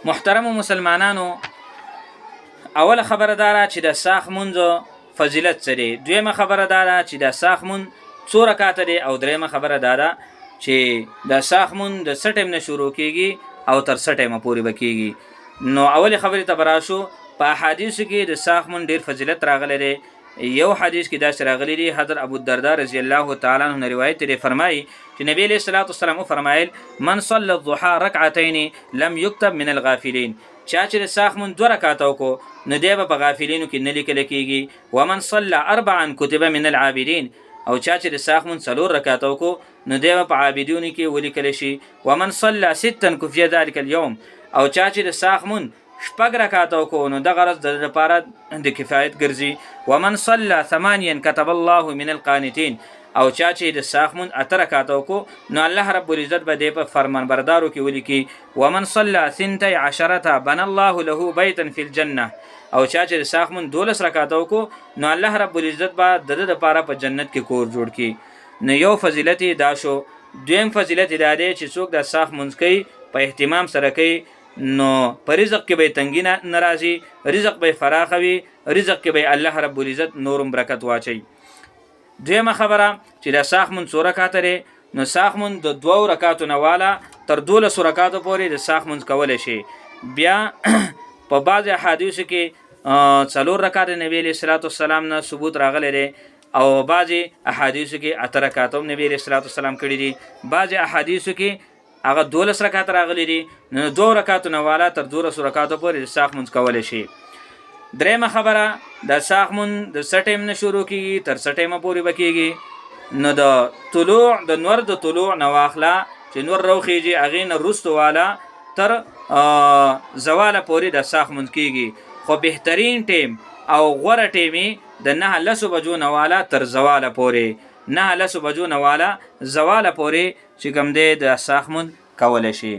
محترم مسلمانانو، اوله خبره داره چې د ساخ مونځ فضیلت څه دی، دویمه خبره داره چې د ساخ مونځ څو رکعاته دی، او دریمه خبره داره چې د ساخ مونځ د څه ټیم نه شروع کیږي او تر څه ټیمه پورې به کیږي. نو اولې خبرې ته به راشو. په احادیثو کې د ساخ مونځ ډېر فضیلت راغلی دی. یو حدیث کې داسې راغلی دی، حضرت ابو الدرداء رضی الله تعالی عنه روایت دی، فرمایي چې نبی علیه الصلاة والسلام فرمایل من صلى الضحى رکعتین لم یکتب من الغافلین، چا چې د ساخ مونځ 2 رکعاته وکړو نو دی به په غافلینو کې نه لیکل کېږي. ومن صلى 4 کتب من العابدین، او چا چې د ساخ مونځ 4 رکعاته وکړو نو دی به په عابدینو کې ولیکل شي. ومن صلى 6 کفی ذلک اليوم، او چا چې د ساخ مونځ 4 رکعاته وکړو نو دغه ورځ د لپاره د کفایت ګرځي. ومن صلى 8 كتب الله من القانتين، او چا چې د ساخ مونځ 8 رکعاته وکړو نو الله رب العزت به دی په فرمانبردارو کې ولیکي. ومن صلى 12 بنى الله له بيتا في الجنه، او چا چې د ساخ مونځ 12 رکعاته وکړو نو الله رب العزت به د د لپاره په جنت کې کور جوړ کړي. نو یو فضیلت دا شو. دویم فضیلت دا دی چې څوک د ساخ مونځ کوي په اهتمام سره کوي نو په رزق کې به تنګي نه راځي، رزق به فراخ وي، رزق کې به الله رب العزت نورم برکت واچي. دویمه خبره چې د ساخ مونځ 4 رکعاته لري، نو ساخ مونځ د 2 رکعاتو نه والا تر 12 رکعاتو پورې د ساخ مونځ کولی شي. بیا په بعض احادیثو کې 4 رکعات نبی علیه الصلاة والسلام نه ثبوت راغلی دی، او بعضې احادیثو کې 8 رکعات هم نبی علیه الصلاة والسلام کړي دي. بعضې احادیثو کې هغه 12 رکعات راغلی دي، نو 2 رکعاتو نه والا تر 12 رکعاتو پورې د ساخ مونځ کولی شي. دریمه خبره د ساخ مونځ د څه ټیم نه شروع کېږي تر څه ټیمه پورې به کېږي. نو د نور د طلوع نه واخله چې نور راوخیږي هغې نه وروستو والا تر زواله پورې د ساخ مونځ کېږي. خو بهترین ټیم او غوره ټیم د 9 بجو نه والا تر زواله پورې، 9 بجو نه والا زواله پورې چې کوم دی د ساخ مونځ کولی شي.